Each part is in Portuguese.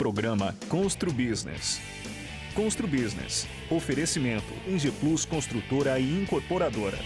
Programa Constru Business. Constru Business. Oferecimento Engie Plus Construtora e Incorporadora.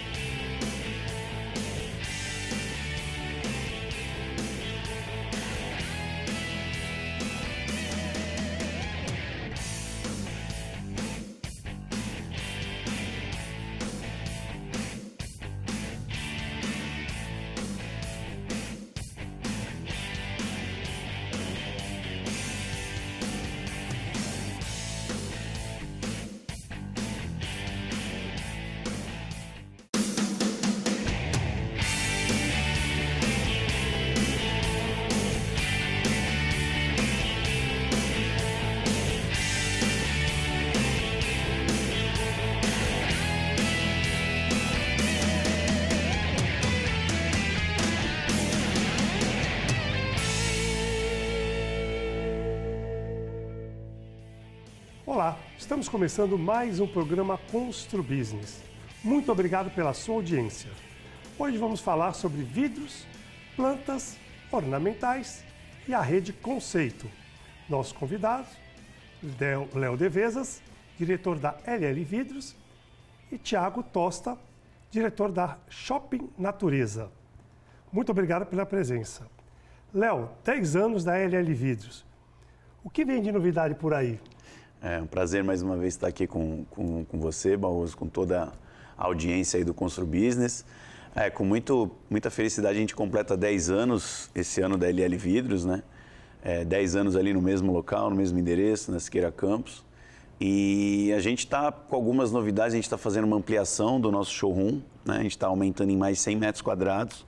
Olá, estamos começando mais um programa Constru Business. Muito obrigado pela sua audiência. Hoje vamos falar sobre vidros, plantas ornamentais e a rede Conceito. Nossos convidados, Léo Devezas, diretor da LL Vidros, e Thiago Tosta, diretor da Shopping Natureza. Muito obrigado pela presença. Léo, 10 anos da LL Vidros. O que vem de novidade por aí? É um prazer mais uma vez estar aqui com você, Barroso, com toda a audiência aí do Constru Business. Com muita felicidade a gente completa 10 anos esse ano da LL Vidros, né? 10 anos ali no mesmo local, no mesmo endereço, na Siqueira Campos. E a gente está com algumas novidades, a gente está fazendo uma ampliação do nosso showroom, né? A gente está aumentando em mais 100 metros quadrados.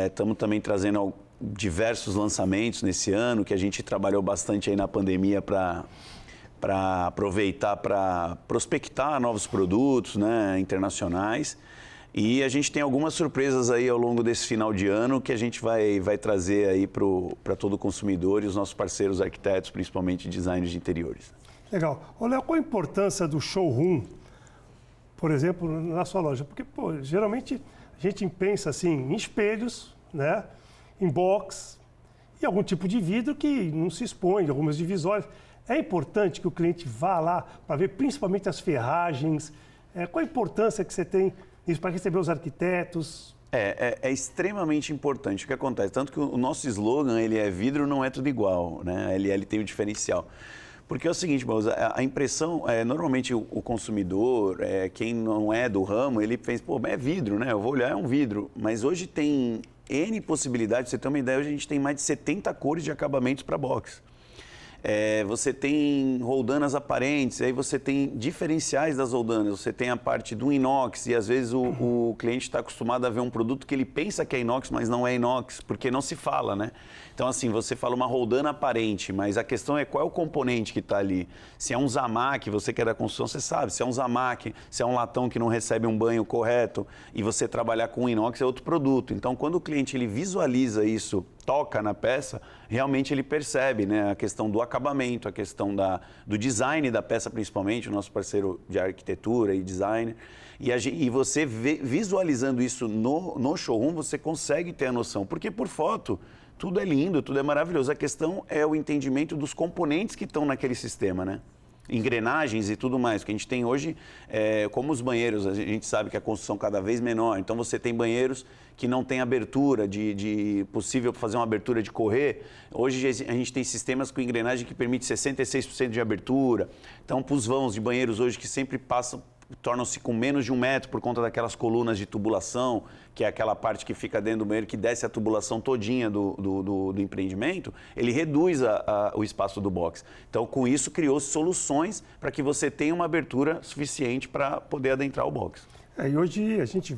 Estamos também trazendo diversos lançamentos nesse ano, que a gente trabalhou bastante aí na pandemia para aproveitar para prospectar novos produtos, né, internacionais. E a gente tem algumas surpresas aí ao longo desse final de ano que a gente vai trazer aí para todo o consumidor e os nossos parceiros arquitetos, principalmente designers de interiores. Legal. Léo, qual a importância do showroom, por exemplo, na sua loja? Porque, geralmente a gente pensa assim em espelhos, né, em box e algum tipo de vidro que não se expõe, algumas divisórias. É importante que o cliente vá lá para ver principalmente as ferragens. Qual a importância que você tem nisso para receber os arquitetos? É extremamente importante o que acontece. Tanto que o nosso slogan, ele é vidro não é tudo igual, né? A LL tem o diferencial. Porque é o seguinte, a impressão, normalmente o consumidor, quem não é do ramo, ele pensa, é vidro, né? Eu vou olhar, é um vidro. Mas hoje tem N possibilidades, pra você ter uma ideia, hoje a gente tem mais de 70 cores de acabamentos para box. Você tem roldanas aparentes, aí você tem diferenciais das roldanas, você tem a parte do inox e às vezes o cliente está acostumado a ver um produto que ele pensa que é inox, mas não é inox, porque não se fala, né? Então assim, você fala uma roldana aparente, mas a questão é qual é o componente que está ali. Se é um Zamac, você que é da construção, você sabe, se é um Zamac, se é um latão que não recebe um banho correto e você trabalhar com inox é outro produto. Então quando o cliente ele visualiza isso, toca na peça, realmente ele percebe, né, a questão do acabamento, a questão do design da peça, principalmente, o nosso parceiro de arquitetura e design. E você visualizando isso no showroom, você consegue ter a noção. Porque por foto, tudo é lindo, tudo é maravilhoso. A questão é o entendimento dos componentes que estão naquele sistema, né? Engrenagens e tudo mais. O que a gente tem hoje, como os banheiros, a gente sabe que a construção cada vez menor, então você tem banheiros que não tem abertura, possível fazer uma abertura de correr. Hoje a gente tem sistemas com engrenagem que permite 66% de abertura. Então, para os vãos de banheiros hoje que sempre tornam-se com menos de 1 metro por conta daquelas colunas de tubulação, que é aquela parte que fica dentro do banheiro, que desce a tubulação todinha do empreendimento, ele reduz o espaço do box. Então, com isso, criou-se soluções para que você tenha uma abertura suficiente para poder adentrar o box. E hoje a gente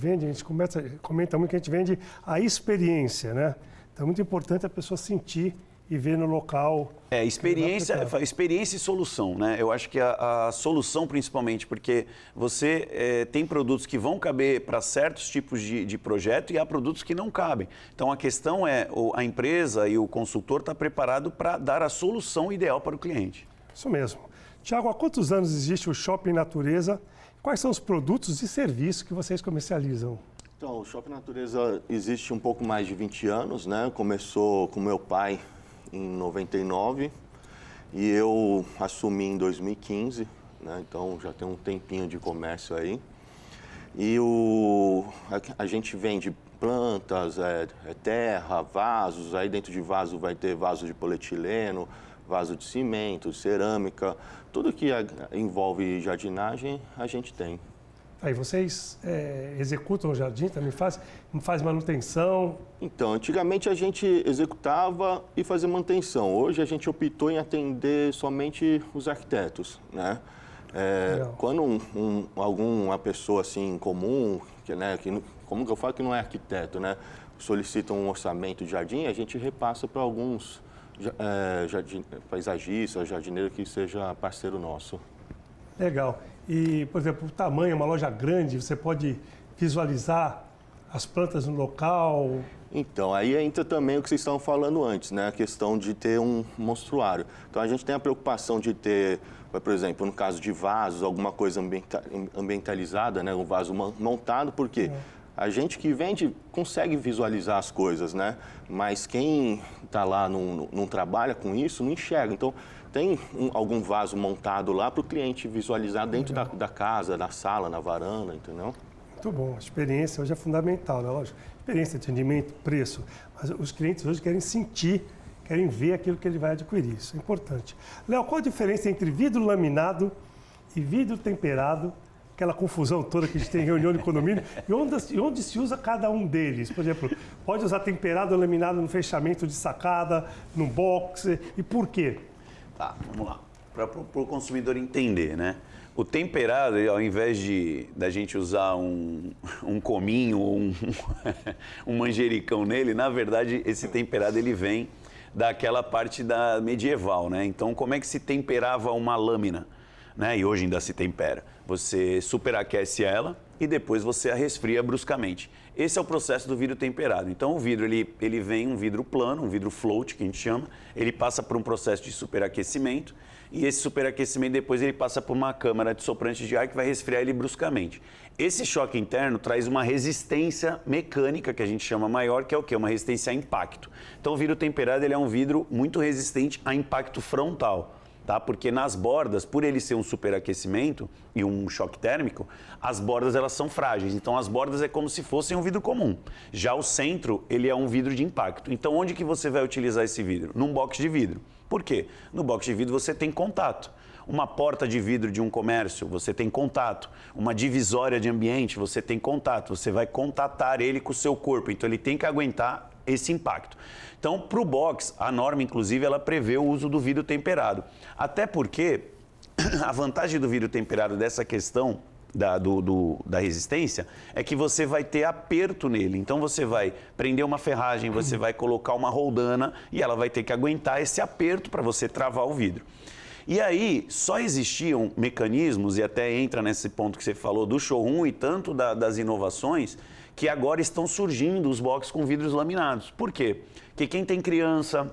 comenta muito que a gente vende a experiência, né? Então é muito importante a pessoa sentir e ver no local. Experiência e solução, né? Eu acho que a solução principalmente, porque você tem produtos que vão caber para certos tipos de projeto e há produtos que não cabem. Então a questão é, a empresa e o consultor está preparado para dar a solução ideal para o cliente. Isso mesmo. Thiago, há quantos anos existe o Shopping Natureza? Quais são os produtos e serviços que vocês comercializam? Então, o Shopping Natureza existe um pouco mais de 20 anos, né? Começou com meu pai em 99. E eu assumi em 2015, né? Então já tem um tempinho de comércio aí. E a gente vende plantas, terra, vasos, aí dentro de vaso vai ter vaso de polietileno, vaso de cimento, cerâmica, tudo que envolve jardinagem a gente tem. Aí vocês executam o jardim, também faz manutenção? Então, antigamente a gente executava e fazia manutenção. Hoje a gente optou em atender somente os arquitetos, né? Quando alguma pessoa assim comum, como que eu falo que não é arquiteto, né? Solicita um orçamento de jardim, a gente repassa para alguns paisagistas, jardineiro que seja parceiro nosso. Legal. E, por exemplo, o tamanho, uma loja grande, você pode visualizar as plantas no local? Então, aí entra também o que vocês estavam falando antes, né? A questão de ter um monstruário. Então, a gente tem a preocupação de ter, por exemplo, no caso de vasos, alguma coisa ambientalizada, né? Um vaso montado, porque a gente que vende consegue visualizar as coisas, né? Mas quem está lá não trabalha com isso, não enxerga. Então, tem algum vaso montado lá para o cliente visualizar dentro da casa, na sala, na varanda, entendeu? Muito bom. A experiência hoje é fundamental, né? Lógico, experiência, atendimento, preço. Mas os clientes hoje querem sentir, querem ver aquilo que ele vai adquirir. Isso é importante. Léo, qual a diferença entre vidro laminado e vidro temperado? Aquela confusão toda que a gente tem em reunião de condomínio. E onde se usa cada um deles? Por exemplo, pode usar temperado ou laminado no fechamento de sacada, no box? E por quê? Tá, vamos lá. Para o consumidor entender, né? O temperado, ao invés da gente usar um cominho ou um manjericão nele, na verdade, esse temperado ele vem daquela parte da medieval, né? Então, como é que se temperava uma lâmina? Né? E hoje ainda se tempera. Você superaquece ela e depois você a resfria bruscamente. Esse é o processo do vidro temperado. Então o vidro, ele vem um vidro plano, um vidro float, que a gente chama, ele passa por um processo de superaquecimento e esse superaquecimento depois ele passa por uma câmara de soprante de ar que vai resfriar ele bruscamente. Esse choque interno traz uma resistência mecânica, que a gente chama maior, que é o quê? Uma resistência a impacto. Então o vidro temperado ele é um vidro muito resistente a impacto frontal. Tá? Porque nas bordas, por ele ser um superaquecimento e um choque térmico, as bordas elas são frágeis. Então as bordas é como se fossem um vidro comum. Já o centro, ele é um vidro de impacto. Então onde que você vai utilizar esse vidro? Num box de vidro. Por quê? No box de vidro você tem contato. Uma porta de vidro de um comércio, você tem contato. Uma divisória de ambiente, você tem contato. Você vai contatar ele com o seu corpo. Então ele tem que aguentar esse impacto. Então, para o box, a norma, inclusive, ela prevê o uso do vidro temperado. Até porque a vantagem do vidro temperado dessa questão da resistência é que você vai ter aperto nele. Então, você vai prender uma ferragem, você vai colocar uma roldana e ela vai ter que aguentar esse aperto para você travar o vidro. E aí, só existiam mecanismos, e até entra nesse ponto que você falou do showroom e tanto das inovações, que agora estão surgindo os boxes com vidros laminados. Por quê? Porque quem tem criança,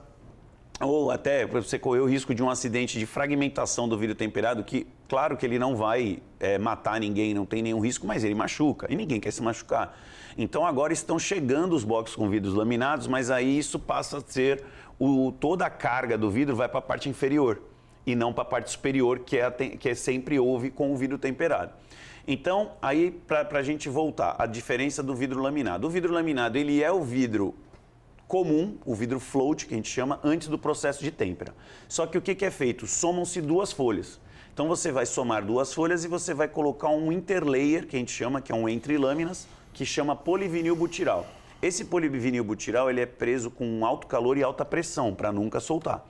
ou até você correr o risco de um acidente de fragmentação do vidro temperado, que claro que ele não vai matar ninguém, não tem nenhum risco, mas ele machuca, e ninguém quer se machucar. Então agora estão chegando os boxes com vidros laminados, mas aí isso passa a ser, toda a carga do vidro vai para a parte inferior, e não para a parte superior, que sempre houve com o vidro temperado. Então, aí, para a gente voltar, a diferença do vidro laminado. O vidro laminado, ele é o vidro comum, o vidro float, que a gente chama, antes do processo de têmpera. Só que o que é feito? Somam-se duas folhas. Então, você vai somar duas folhas e você vai colocar um interlayer, que a gente chama, que é um entre lâminas, que chama polivinilbutiral. Esse polivinilbutiral, ele é preso com alto calor e alta pressão, para nunca soltar.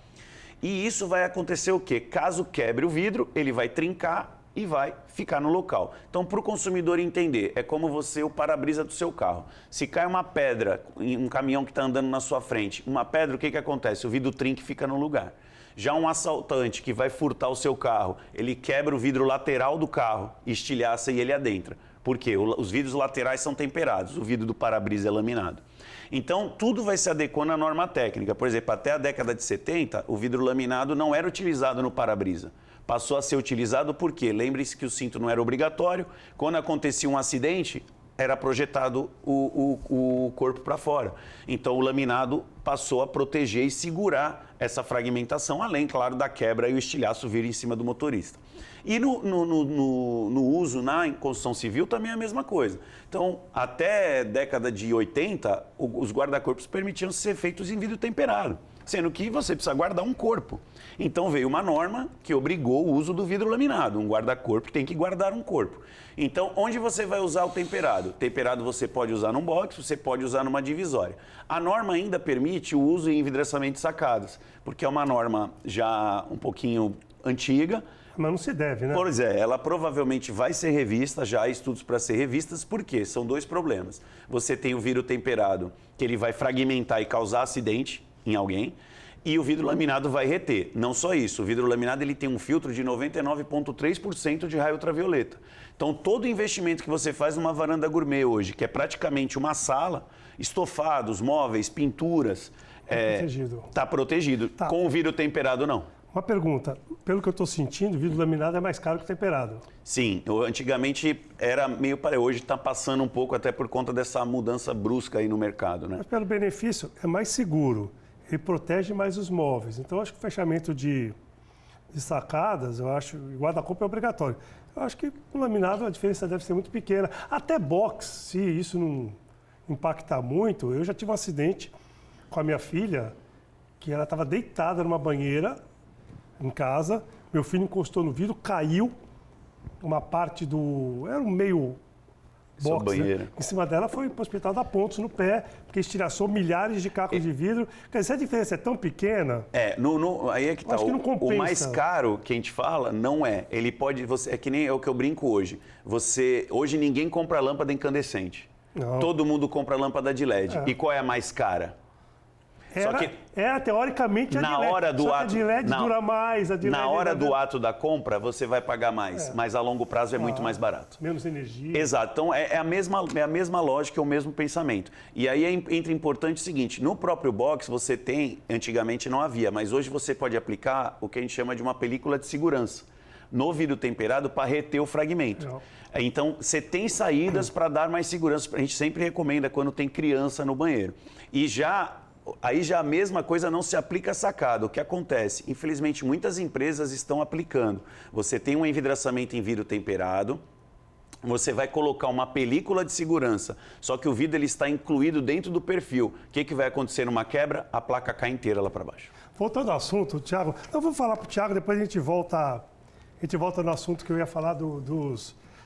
E isso vai acontecer o quê? Caso quebre o vidro, ele vai trincar e vai ficar no local. Então, para o consumidor entender, é como o para-brisa do seu carro. Se cai uma pedra em um caminhão que está andando na sua frente, uma pedra, o que acontece? O vidro trinca e fica no lugar. Já um assaltante que vai furtar o seu carro, ele quebra o vidro lateral do carro, estilhaça e ele adentra. Por quê? Os vidros laterais são temperados, o vidro do para-brisa é laminado. Então, tudo vai se adequando à norma técnica. Por exemplo, até a década de 70, o vidro laminado não era utilizado no para-brisa. Passou a ser utilizado porque, lembre-se que o cinto não era obrigatório, quando acontecia um acidente, era projetado o corpo para fora. Então, o laminado passou a proteger e segurar essa fragmentação, além, claro, da quebra e o estilhaço vir em cima do motorista. E no uso na construção civil também é a mesma coisa. Então, até década de 80, os guarda-corpos permitiam ser feitos em vidro temperado, sendo que você precisa guardar um corpo. Então veio uma norma que obrigou o uso do vidro laminado. Um guarda-corpo tem que guardar um corpo. Então, onde você vai usar o temperado? Temperado você pode usar num box, você pode usar numa divisória. A norma ainda permite o uso em envidramento de sacadas, porque é uma norma já um pouquinho antiga. Mas não se deve, né? Pois é, ela provavelmente vai ser revista, já há estudos para ser revistas, por quê? São dois problemas. Você tem o vidro temperado, que ele vai fragmentar e causar acidente em alguém, e o vidro laminado vai reter. Não só isso, o vidro laminado ele tem um filtro de 99,3% de raio ultravioleta. Então, todo investimento que você faz numa varanda gourmet hoje, que é praticamente uma sala, estofados, móveis, pinturas, está protegido. Tá. Com o vidro temperado, não. Uma pergunta, pelo que eu estou sentindo, o vidro laminado é mais caro que o temperado. Sim, antigamente era meio para hoje está passando um pouco até por conta dessa mudança brusca aí no mercado, né? Mas pelo benefício é mais seguro, ele protege mais os móveis. Então acho que o fechamento de sacadas, eu acho, guarda-corpo é obrigatório. Eu acho que o laminado a diferença deve ser muito pequena. Até box, se isso não impactar muito, eu já tive um acidente com a minha filha, que ela estava deitada numa banheira em casa, meu filho encostou no vidro, caiu uma parte do... era um meio box, né? Em cima dela foi para o hospital dar pontos no pé, porque estilhaçou milhares de cacos de vidro. Quer dizer, a diferença é tão pequena... aí é que tá. Acho que não compensa. O mais caro que a gente fala não é. Ele pode... é que nem é o que eu brinco hoje. Hoje ninguém compra lâmpada incandescente. Não. Todo mundo compra lâmpada de LED. E qual é a mais cara? Era teoricamente a de LED. Na hora do só ato, que a de LED dura mais. A de na LED hora do ato da compra, você vai pagar mais, mas a longo prazo é muito mais barato. Menos energia. Exato. Então, é a mesma lógica, é o mesmo pensamento. E aí entra importante o seguinte, no próprio box você tem, antigamente não havia, mas hoje você pode aplicar o que a gente chama de uma película de segurança no vidro temperado para reter o fragmento. Não. Então, você tem saídas para dar mais segurança. A gente sempre recomenda quando tem criança no banheiro. Aí já a mesma coisa não se aplica a sacada. O que acontece? Infelizmente, muitas empresas estão aplicando. Você tem um envidraçamento em vidro temperado, você vai colocar uma película de segurança, só que o vidro ele está incluído dentro do perfil. O que vai acontecer numa quebra? A placa cai inteira lá para baixo. Voltando ao assunto, Thiago, eu vou falar para o Thiago, depois a gente volta no assunto que eu ia falar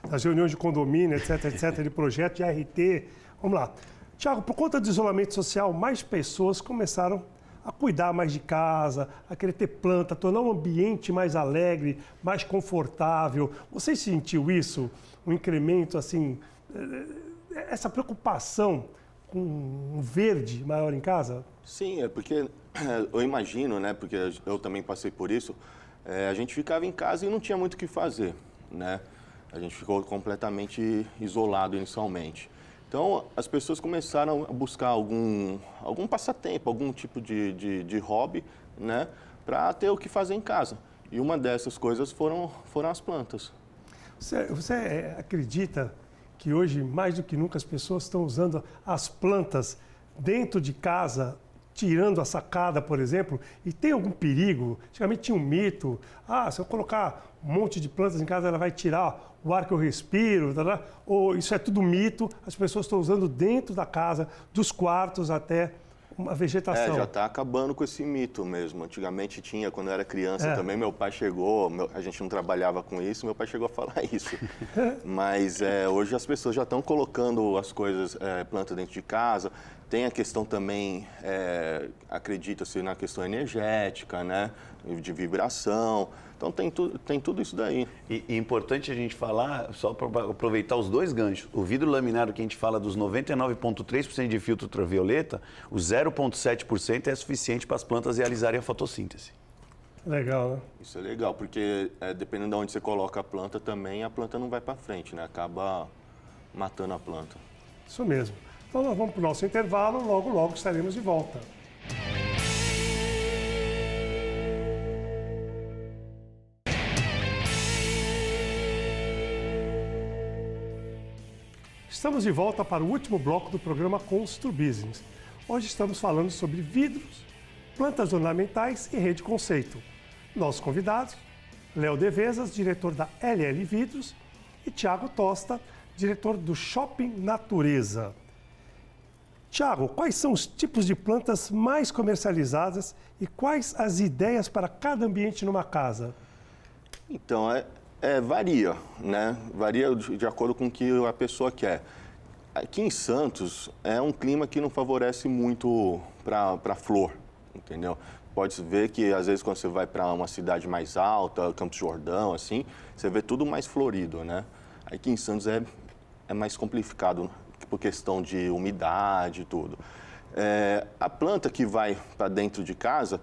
das reuniões de condomínio, etc, de projeto de RT. Vamos lá. Thiago, por conta do isolamento social, mais pessoas começaram a cuidar mais de casa, a querer ter planta, tornar o ambiente mais alegre, mais confortável. Você sentiu isso? Um incremento, assim, essa preocupação com um verde maior em casa? Sim, é porque eu imagino, né, porque eu também passei por isso, a gente ficava em casa e não tinha muito o que fazer, né? A gente ficou completamente isolado inicialmente. Então, as pessoas começaram a buscar algum passatempo, algum tipo de hobby, né, para ter o que fazer em casa. E uma dessas coisas foram as plantas. Você acredita que hoje, mais do que nunca, as pessoas estão usando as plantas dentro de casa, tirando a sacada, por exemplo, e tem algum perigo? Antigamente tinha um mito, se eu colocar um monte de plantas em casa, ela vai tirar o ar que eu respiro, ou isso é tudo mito, as pessoas estão usando dentro da casa, dos quartos até uma vegetação. Já está acabando com esse mito mesmo. Antigamente tinha, quando eu era criança também, meu pai chegou, a gente não trabalhava com isso, meu pai chegou a falar isso. Mas hoje as pessoas já estão colocando as coisas, planta dentro de casa. Tem a questão também, acredita-se na questão energética, né, de vibração. Então tem tudo isso daí. E importante a gente falar, só para aproveitar os dois ganchos, o vidro laminado que a gente fala dos 99,3% de filtro ultravioleta, o 0,7% é suficiente para as plantas realizarem a fotossíntese. Legal, né? Isso é legal, porque dependendo de onde você coloca a planta também, a planta não vai para frente, né? Acaba matando a planta. Isso mesmo. Então nós vamos para o nosso intervalo, logo estaremos de volta. Estamos de volta para o último bloco do programa Constru Business. Hoje estamos falando sobre vidros, plantas ornamentais e rede conceito. Nossos convidados, Léo Devezas, diretor da LL Vidros, e Thiago Tosta, diretor do Shopping Natureza. Thiago, quais são os tipos de plantas mais comercializadas e quais as ideias para cada ambiente numa casa? Então, varia, né? Varia de acordo com o que a pessoa quer. Aqui em Santos, é um clima que não favorece muito para flor, entendeu? Pode ver que, às vezes, quando você vai para uma cidade mais alta, Campos do Jordão, assim, você vê tudo mais florido, né? Aqui em Santos é mais complicado por questão de umidade e tudo. A planta que vai para dentro de casa,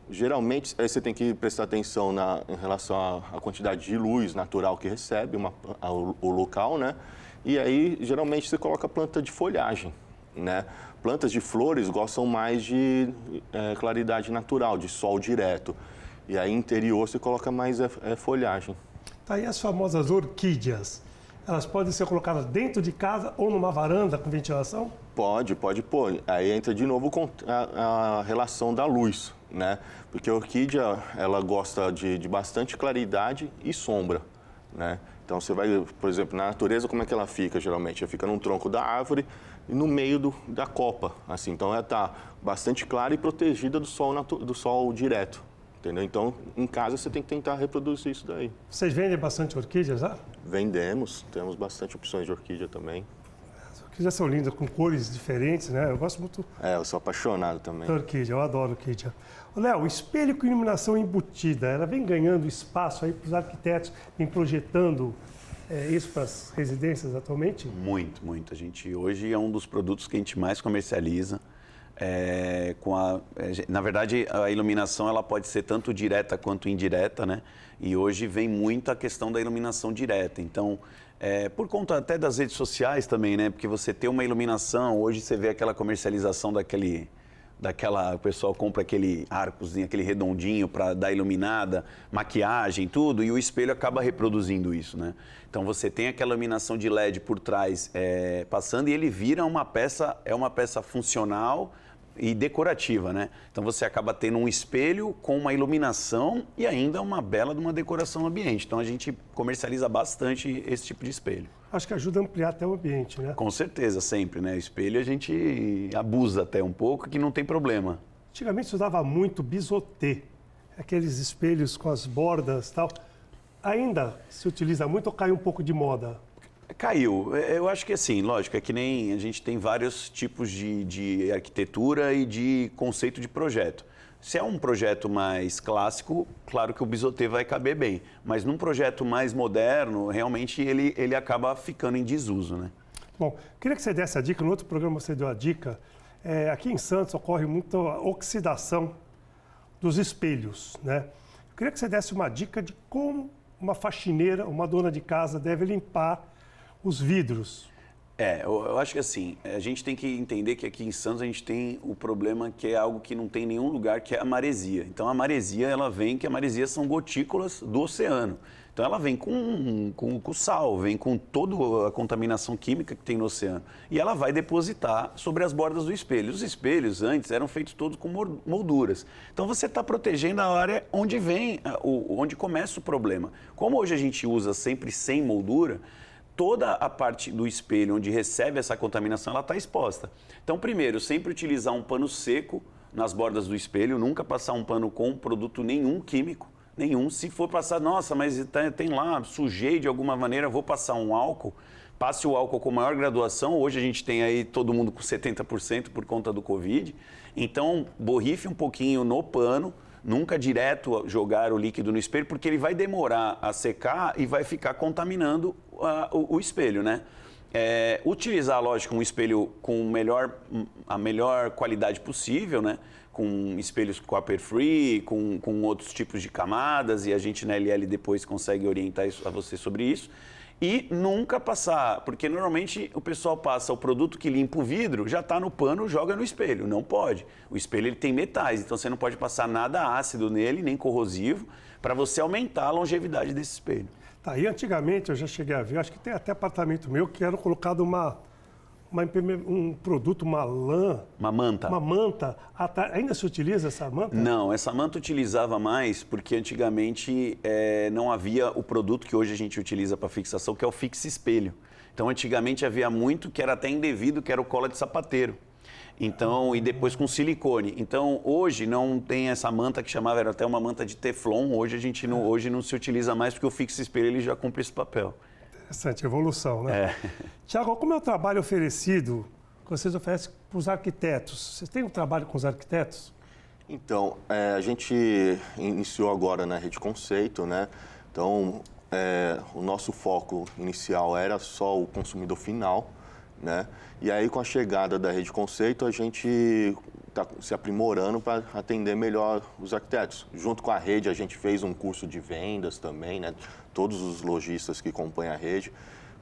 geralmente, aí você tem que prestar atenção em relação à quantidade de luz natural que recebe o local, né? E aí, geralmente, você coloca planta de folhagem, né? Plantas de flores gostam mais de claridade natural, de sol direto. E aí, interior, você coloca mais folhagem. Tá aí as famosas orquídeas. Elas podem ser colocadas dentro de casa ou numa varanda com ventilação? Pode pôr. Aí entra de novo com a relação da luz, né? Porque a orquídea, ela gosta de bastante claridade e sombra, né? Então, você vai, por exemplo, na natureza, como é que ela fica, geralmente? Ela fica num tronco da árvore e no meio da copa, assim. Então, ela está bastante clara e protegida do sol direto, entendeu? Então, em casa, você tem que tentar reproduzir isso daí. Vocês vendem bastante orquídeas lá? Vendemos, temos bastante opções de orquídea também. As orquídeas são lindas, com cores diferentes, né? Eu gosto muito eu sou apaixonado também. da orquídea, eu adoro orquídea. Léo, o espelho com iluminação embutida, ela vem ganhando espaço aí para os arquitetos, vem projetando isso para as residências atualmente? Muito, muito. A gente hoje é um dos produtos que a gente mais comercializa. Na verdade, a iluminação ela pode ser tanto direta quanto indireta, né? E hoje vem muito a questão da iluminação direta. Então, por conta até das redes sociais também, né? Porque você tem uma iluminação, hoje você vê aquela comercialização o pessoal compra aquele arcozinho, aquele redondinho para dar iluminada, maquiagem, tudo, e o espelho acaba reproduzindo isso, né? Então você tem aquela iluminação de LED por trás passando e ele vira uma peça funcional e decorativa, né? Então você acaba tendo um espelho com uma iluminação e ainda uma bela de uma decoração no ambiente. Então a gente comercializa bastante esse tipo de espelho. Acho que ajuda a ampliar até o ambiente, né? Com certeza, sempre, né? O espelho a gente abusa até um pouco, que não tem problema. Antigamente se usava muito bisotê, aqueles espelhos com as bordas e tal. Ainda se utiliza muito ou caiu um pouco de moda? Caiu. Eu acho que assim, lógico, é que nem a gente tem vários tipos de arquitetura e de conceito de projeto. Se é um projeto mais clássico, claro que o bisotê vai caber bem. Mas num projeto mais moderno, realmente ele acaba ficando em desuso, né? Bom, queria que você desse a dica, no outro programa você deu a dica. Aqui em Santos ocorre muita oxidação dos espelhos, né? Eu queria que você desse uma dica de como uma faxineira, uma dona de casa deve limpar os vidros. Eu acho que assim, a gente tem que entender que aqui em Santos a gente tem o problema que é algo que não tem em nenhum lugar, que é a maresia. Então a maresia, ela vem, que a maresia são gotículas do oceano. Então ela vem com sal, vem com toda a contaminação química que tem no oceano. E ela vai depositar sobre as bordas do espelho. Os espelhos antes eram feitos todos com molduras. Então você está protegendo a área onde começa o problema. Como hoje a gente usa sempre sem moldura, toda a parte do espelho onde recebe essa contaminação, ela está exposta. Então, primeiro, sempre utilizar um pano seco nas bordas do espelho, nunca passar um pano com produto nenhum químico, nenhum. Se for passar, nossa, mas tem lá, sujei de alguma maneira, vou passar um álcool, passe o álcool com maior graduação. Hoje a gente tem aí todo mundo com 70% por conta do Covid. Então, borrife um pouquinho no pano, nunca direto jogar o líquido no espelho, porque ele vai demorar a secar e vai ficar contaminando o espelho, né? Utilizar, lógico, um espelho com a melhor qualidade possível, né? Com espelhos copper free, com outros tipos de camadas, e a gente na LL depois consegue orientar a você sobre isso. E nunca passar, porque normalmente o pessoal passa o produto que limpa o vidro, já está no pano, joga no espelho. Não pode. O espelho ele tem metais, então você não pode passar nada ácido nele, nem corrosivo, para você aumentar a longevidade desse espelho. Tá, e antigamente eu já cheguei a ver, acho que tem até apartamento meu que era colocado uma um produto, uma lã, Uma manta. uma manta, ainda se utiliza essa manta? Não, essa manta utilizava mais porque antigamente não havia o produto que hoje a gente utiliza para fixação, que é o fixe-espelho. Então, antigamente havia muito que era até indevido, que era o cola de sapateiro. Então, e depois com silicone. Então, hoje não tem essa manta que chamava, era até uma manta de teflon. Hoje a gente não, hoje não se utiliza mais porque o fixe-espelho ele já cumpre esse papel. Interessante, evolução, né? Tiago, como é o trabalho oferecido, que vocês oferecem para os arquitetos? Vocês têm um trabalho com os arquitetos? Então, a gente iniciou agora na Rede Conceito, né? Então, o nosso foco inicial era só o consumidor final, né? E aí, com a chegada da Rede Conceito, a gente está se aprimorando para atender melhor os arquitetos. Junto com a rede, a gente fez um curso de vendas também, né? Todos os lojistas que compõem a rede,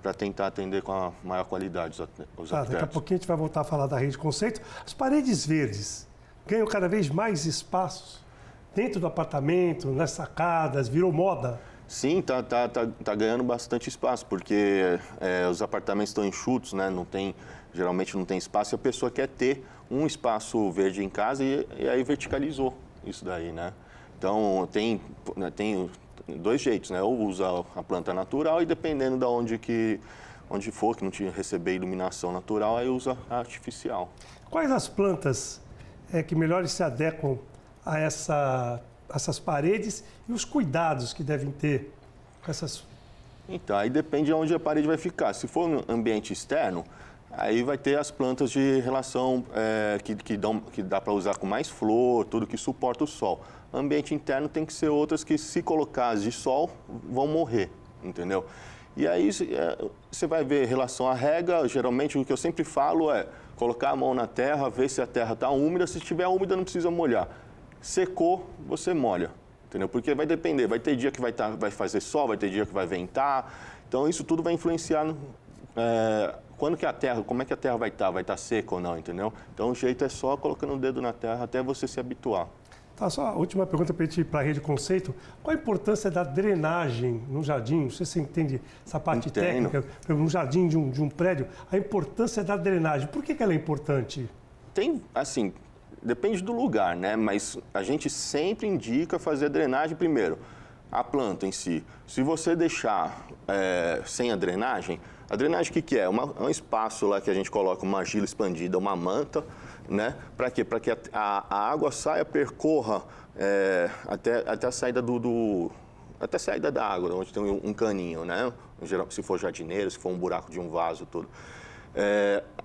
para tentar atender com a maior qualidade os arquitetos. Daqui a pouquinho a gente vai voltar a falar da Rede Conceito. As paredes verdes ganham cada vez mais espaços dentro do apartamento, nas sacadas, virou moda. Sim, tá ganhando bastante espaço, porque os apartamentos estão enxutos, né? Geralmente não tem espaço e a pessoa quer ter um espaço verde em casa e aí verticalizou isso daí, né? Então, tem dois jeitos, né? Ou usa a planta natural e dependendo de onde for, que não tinha receber iluminação natural, aí usa a artificial. Quais as plantas que melhor se adequam a essas paredes e os cuidados que devem ter com essas... Então, aí depende de onde a parede vai ficar. Se for no ambiente externo, aí vai ter as plantas de relação que dá para usar com mais flor, tudo que suporta o sol. Ambiente interno tem que ser outras que, se colocar as de sol, vão morrer, entendeu? E aí você vai ver relação à rega, geralmente o que eu sempre falo é colocar a mão na terra, ver se a terra está úmida, se estiver úmida não precisa molhar. Secou, você molha, entendeu? Porque vai depender, vai ter dia que vai fazer sol, vai ter dia que vai ventar, então isso tudo vai influenciar como é que a terra vai estar seca ou não, entendeu? Então o jeito é só colocando o dedo na terra até você se habituar. Tá, só a última pergunta para a gente ir para a Rede Conceito. Qual a importância da drenagem no jardim? Não sei se você entende essa parte técnica. No jardim de um prédio, a importância da drenagem. Por que ela é importante? Tem, assim, depende do lugar, né? Mas a gente sempre indica fazer a drenagem primeiro. A planta em si. Se você deixar sem a drenagem o que é? É um espaço lá que a gente coloca uma argila expandida, uma manta, né? Para quê? Para que a água saia, percorra até a saída até a saída da água, onde tem um caninho, né? Se for jardineiro, se for um buraco de um vaso, tudo.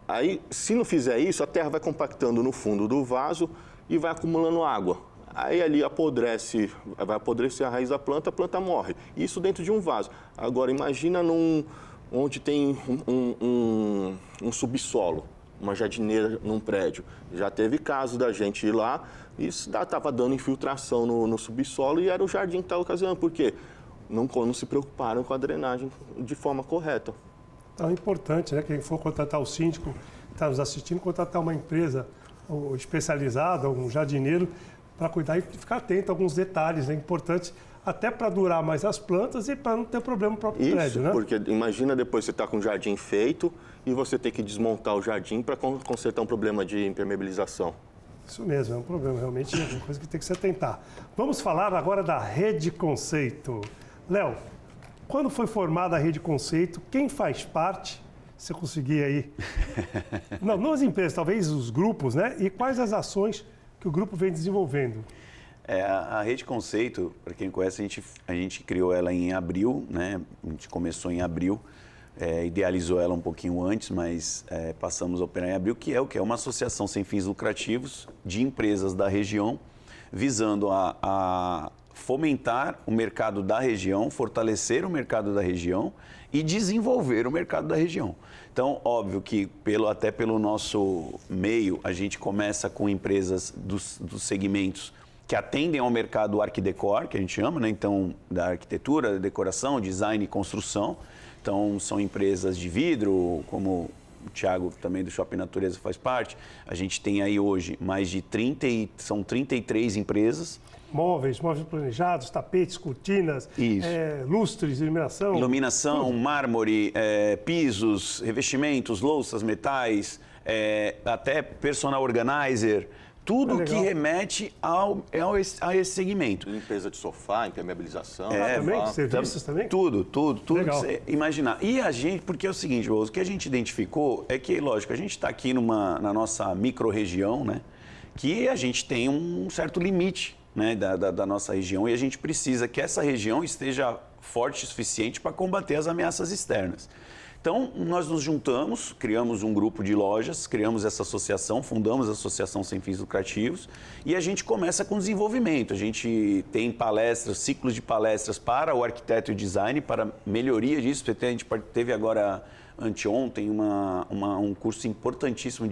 Aí, se não fizer isso, a terra vai compactando no fundo do vaso e vai acumulando água. Aí ali vai apodrecer a raiz da planta, a planta morre. Isso dentro de um vaso. Agora, imagina onde tem um subsolo, uma jardineira num prédio. Já teve caso da gente ir lá e estava dando infiltração no subsolo e era o jardim que estava ocasionando. Por quê? Não se preocuparam com a drenagem de forma correta. Então é importante, né? Quem for contratar o síndico, está nos assistindo, contratar uma empresa especializada, um jardineiro, para cuidar e ficar atento a alguns detalhes, né? Importantes até para durar mais as plantas e para não ter problema no próprio prédio, né? Porque imagina depois você está com o jardim feito e você ter que desmontar o jardim para consertar um problema de impermeabilização. Isso mesmo, é um problema, realmente é uma coisa que tem que se atentar. Vamos falar agora da Rede Conceito. Léo, quando foi formada a Rede Conceito, quem faz parte, se eu conseguir aí... Não as empresas, talvez os grupos, né? E quais as ações que o grupo vem desenvolvendo? A Rede Conceito, para quem conhece, a gente criou ela em abril, né? A gente começou em abril, idealizou ela um pouquinho antes, mas passamos a operar em abril, que é uma associação sem fins lucrativos de empresas da região, visando a fomentar o mercado da região, fortalecer o mercado da região e desenvolver o mercado da região. Então, óbvio que até pelo nosso meio, a gente começa com empresas dos segmentos que atendem ao mercado Arquidecor, que a gente chama, né? Então, da arquitetura, da decoração, design e construção. Então, são empresas de vidro, como o Thiago também do Shopping Natureza faz parte. A gente tem aí hoje mais de 33 empresas. móveis planejados, tapetes, cortinas, lustres, iluminação. Iluminação, mármore, pisos, revestimentos, louças, metais, até personal organizer. Tudo que remete a esse segmento. Limpeza de sofá, impermeabilização. Também? Serviços também? Tudo Legal. Que você imaginar. E a gente, porque é o seguinte, o que a gente identificou é que, lógico, a gente está aqui na nossa micro-região, né? Que a gente tem um certo limite, né, da nossa região, e a gente precisa que essa região esteja forte o suficiente para combater as ameaças externas. Então, nós nos juntamos, criamos um grupo de lojas, criamos essa associação, fundamos a Associação Sem Fins Lucrativos e a gente começa com desenvolvimento. A gente tem palestras, ciclos de palestras para o arquiteto e design, para melhoria disso. A gente teve agora, anteontem, um curso importantíssimo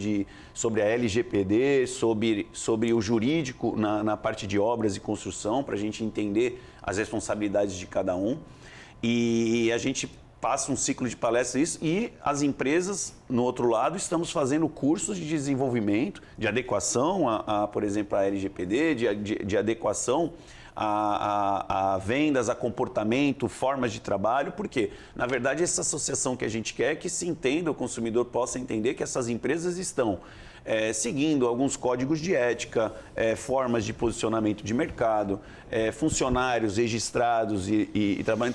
sobre a LGPD, sobre o jurídico na parte de obras e construção, para a gente entender as responsabilidades de cada um. E a gente passa um ciclo de palestras e as empresas, no outro lado, estamos fazendo cursos de desenvolvimento, de adequação, por exemplo, a LGPD, de adequação a vendas, a comportamento, formas de trabalho, porque, na verdade, essa associação que a gente quer é que se entenda, o consumidor possa entender que essas empresas estão seguindo alguns códigos de ética, formas de posicionamento de mercado, funcionários registrados e trabalhando.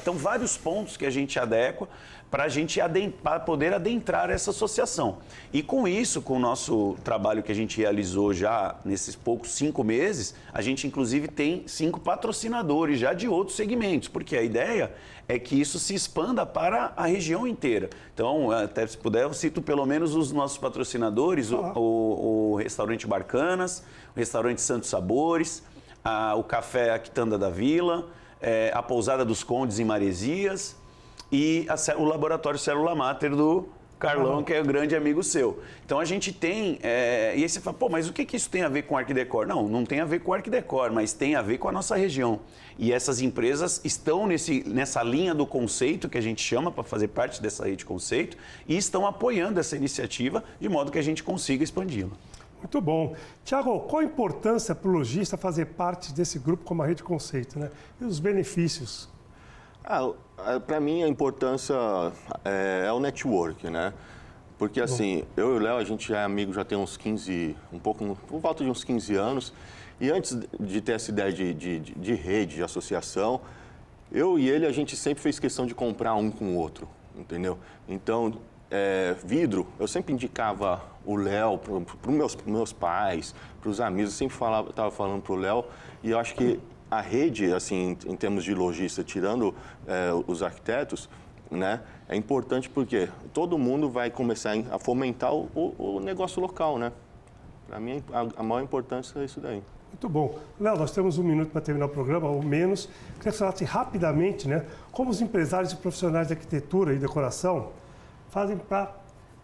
Então, vários pontos que a gente adequa para a gente poder adentrar essa associação. E com isso, com o nosso trabalho que a gente realizou já nesses poucos 5 meses, a gente inclusive tem 5 patrocinadores já de outros segmentos, porque a ideia é que isso se expanda para a região inteira. Então, até se puder, eu cito pelo menos os nossos patrocinadores, o Restaurante Barcanas, o Restaurante Santos Sabores, o Café A Quitanda da Vila, a Pousada dos Condes em Maresias e o Laboratório Célula Mater do Carlão, que é um grande amigo seu. Então, a gente tem... e aí você fala, mas o que isso tem a ver com Arquidecor? Não tem a ver com Arquidecor, mas tem a ver com a nossa região. E essas empresas estão nessa linha do conceito, que a gente chama para fazer parte dessa rede conceito, e estão apoiando essa iniciativa de modo que a gente consiga expandi-la. Muito bom. Tiago, qual a importância para o lojista fazer parte desse grupo como a rede conceito, né? E os benefícios? Para mim, a importância é o network, né? Porque, assim, eu e o Léo, a gente já é amigo, já tem uns 15, por volta de uns 15 anos. E antes de ter essa ideia de rede, de associação, eu e ele, a gente sempre fez questão de comprar um com o outro, entendeu? Então, vidro, eu sempre indicava o Léo para os meus pais, para os amigos, eu sempre estava falando para o Léo, e eu acho que a rede, assim, em termos de lojista, tirando os arquitetos, né, é importante porque todo mundo vai começar a fomentar o negócio local, né? Para mim, a maior importância é isso daí. Muito bom. Léo, nós temos 1 minuto para terminar o programa, ou menos. Queria que você falasse rapidamente, né, como os empresários e profissionais de arquitetura e decoração fazem para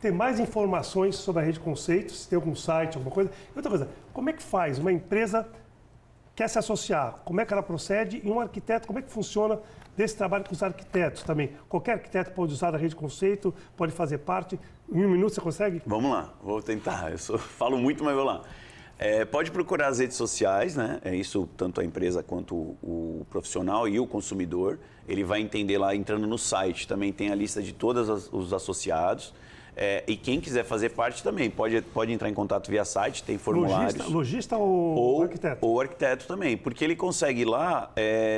ter mais informações sobre a rede conceito, se tem algum site, alguma coisa. E outra coisa, como é que faz uma empresa quer se associar, como é que ela procede, e um arquiteto, como é que funciona desse trabalho com os arquitetos também? Qualquer arquiteto pode usar a rede conceito, pode fazer parte. Em 1 minuto você consegue? Vamos lá, vou tentar. Falo muito, mas vou lá. Pode procurar as redes sociais, né? Isso tanto a empresa quanto o profissional e o consumidor. Ele vai entender lá, entrando no site, também tem a lista de todos os associados. E quem quiser fazer parte também pode entrar em contato via site, tem formulários. Lojista ou arquiteto? Ou arquiteto também, porque ele consegue lá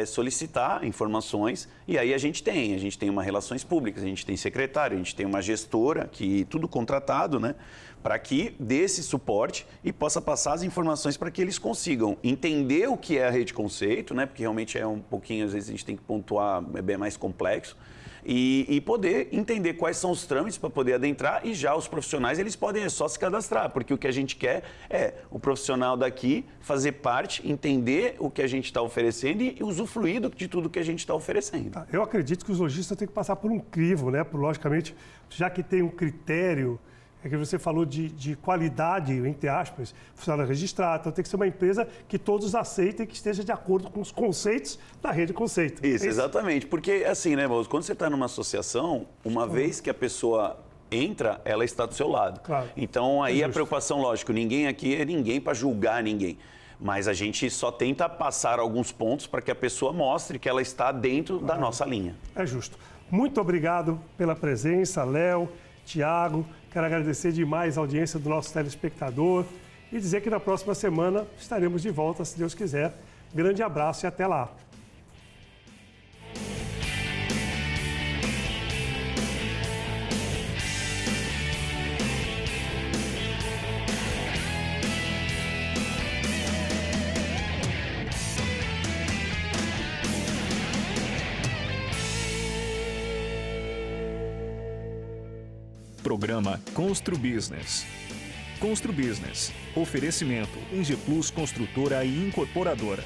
solicitar informações e aí a gente tem uma relações públicas, a gente tem secretário, a gente tem uma gestora, que tudo contratado, né? Para que dê esse suporte e possa passar as informações para que eles consigam entender o que é a rede conceito, né? Porque realmente é um pouquinho, às vezes a gente tem que pontuar, é bem mais complexo. E poder entender quais são os trâmites para poder adentrar, e já os profissionais eles podem só se cadastrar, porque o que a gente quer é o profissional daqui fazer parte, entender o que a gente está oferecendo e usufruir de tudo que a gente está oferecendo. Tá, eu acredito que os lojistas têm que passar por um crivo, né? Logicamente, já que tem um critério, que você falou de qualidade, entre aspas, funcionário registrado, então tem que ser uma empresa que todos aceitem, que esteja de acordo com os conceitos da rede conceito. Isso, exatamente. Porque, assim, né, Moço, quando você está numa associação, uma vez que a pessoa entra, ela está do seu lado. Claro. Então, aí a preocupação, lógico, ninguém aqui é ninguém para julgar ninguém. Mas a gente só tenta passar alguns pontos para que a pessoa mostre que ela está dentro da nossa linha. É justo. Muito obrigado pela presença, Léo, Tiago. Quero agradecer demais a audiência do nosso telespectador e dizer que na próxima semana estaremos de volta, se Deus quiser. Grande abraço e até lá. Programa Constru Business. Constru Business. Oferecimento Ingeplus Construtora e Incorporadora.